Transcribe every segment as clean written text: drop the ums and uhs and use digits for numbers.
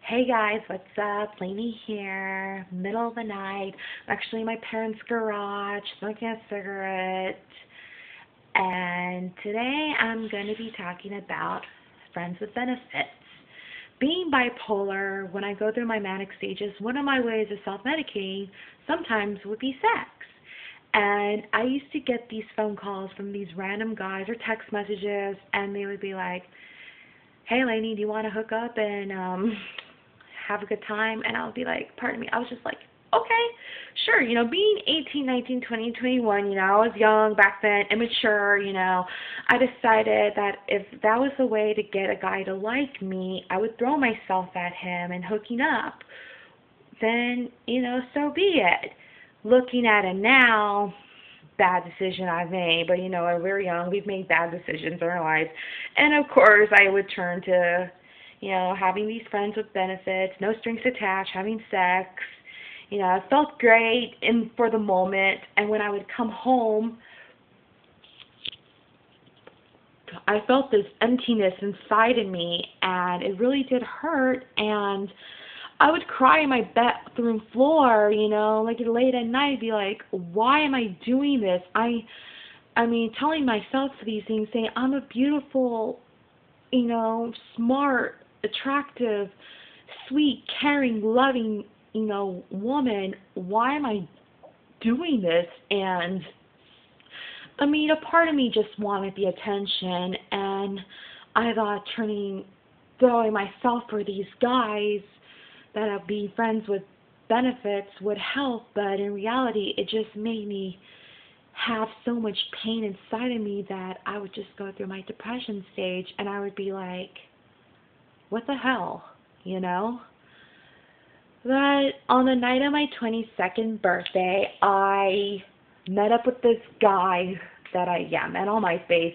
Hey guys, what's up? Lainey here, middle of the night. I'm actually in my parents' garage, smoking a cigarette. And today I'm going to be talking about friends with benefits. Being bipolar, when I go through my manic stages, one of my ways of self-medicating sometimes would be sex. And I used to get these phone calls from these random guys or text messages, and they would be like, "Hey Lainey, do you want to hook up and have a good time?" And I would be like, pardon me, I was just like, okay, sure. Being 18, 19, 20, 21, I was young back then, immature, I decided that if that was a way to get a guy to like me, I would throw myself at him and hooking up. Then, so be it. Looking at it now, bad decision I made, but when we're young, we've made bad decisions in our lives. And of course, I would turn to, having these friends with benefits, no strings attached, having sex. It felt great for the moment, and when I would come home, I felt this emptiness inside of me, and it really did hurt, and I would cry on my bathroom floor, like late at night, be like, why am I doing this? I mean, telling myself these things, saying I'm a beautiful, smart, attractive, sweet, caring, loving, woman. Why am I doing this? And I mean, a part of me just wanted the attention, and I thought throwing myself for these guys that I'd be friends with benefits would help, but in reality, it just made me have so much pain inside of me that I would just go through my depression stage, and I would be like, what the hell, But on the night of my 22nd birthday, I met up with this guy that I met on MySpace.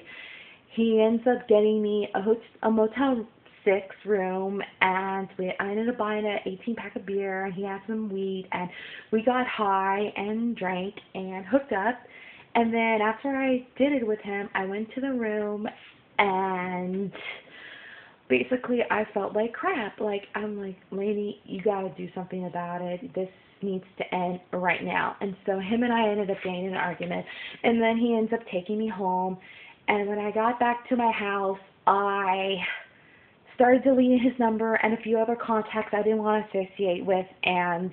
He ends up getting me a Motel 6 room, and I ended up buying an 18-pack of beer, and he had some weed, and we got high and drank and hooked up. And then after I did it with him, I went to the room, and basically I felt like crap. I'm like, Lainey, you gotta do something about it. This needs to end right now. And so him and I ended up getting in an argument, and then he ends up taking me home. And when I got back to my house, I started deleting his number and a few other contacts I didn't want to associate with, and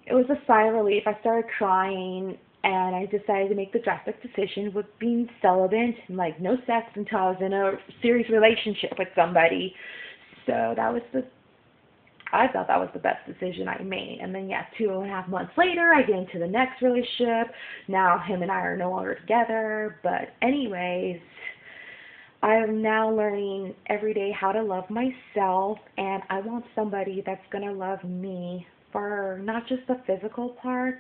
it was a sigh of relief. I started crying, and I decided to make the drastic decision with being celibate, like no sex until I was in a serious relationship with somebody. So I thought that was the best decision I made. And then 2.5 months later, I get into the next relationship. Now him and I are no longer together, but anyways, I'm now learning every day how to love myself, and I want somebody that's going to love me for not just the physical part,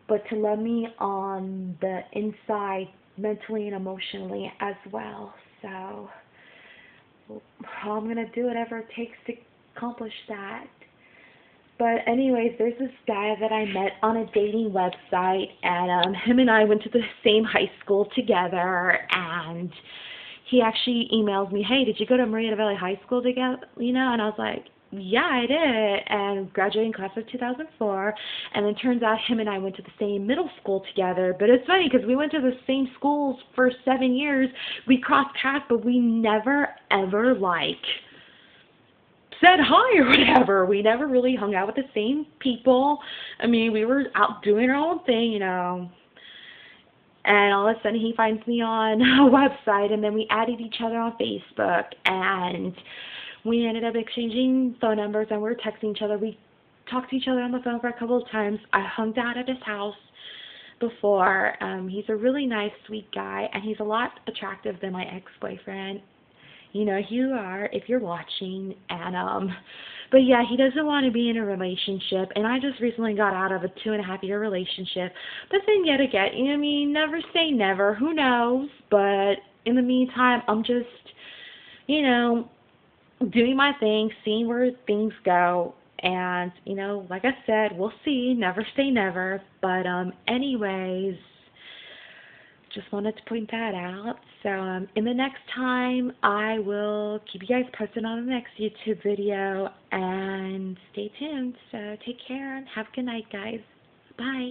but to love me on the inside, mentally and emotionally as well. So I'm going to do whatever it takes to accomplish that. But anyways, there's this guy that I met on a dating website, and him and I went to the same high school together, and he actually emailed me, hey, did you go to Marietta Valley High School together? And I was like, yeah, I did, and graduating class of 2004, and it turns out him and I went to the same middle school together. But it's funny because we went to the same schools for 7 years. We crossed paths, but we never, ever, said hi or whatever. We never really hung out with the same people. I mean, we were out doing our own thing, And all of a sudden he finds me on a website, and then we added each other on Facebook, and we ended up exchanging phone numbers, and we were texting each other. We talked to each other on the phone for a couple of times. I hung out at his house before. He's a really nice, sweet guy, and he's a lot attractive than my ex-boyfriend. You are if you're watching. And but yeah, he doesn't want to be in a relationship, and I just recently got out of a 2.5-year relationship. But then yet again, never say never. Who knows? But in the meantime, I'm just, doing my thing, seeing where things go. And, like I said, we'll see. Never say never. But anyways, just wanted to point that out. So in the next time, I will keep you guys posted on the next YouTube video, and stay tuned. So take care and have a good night, guys. Bye.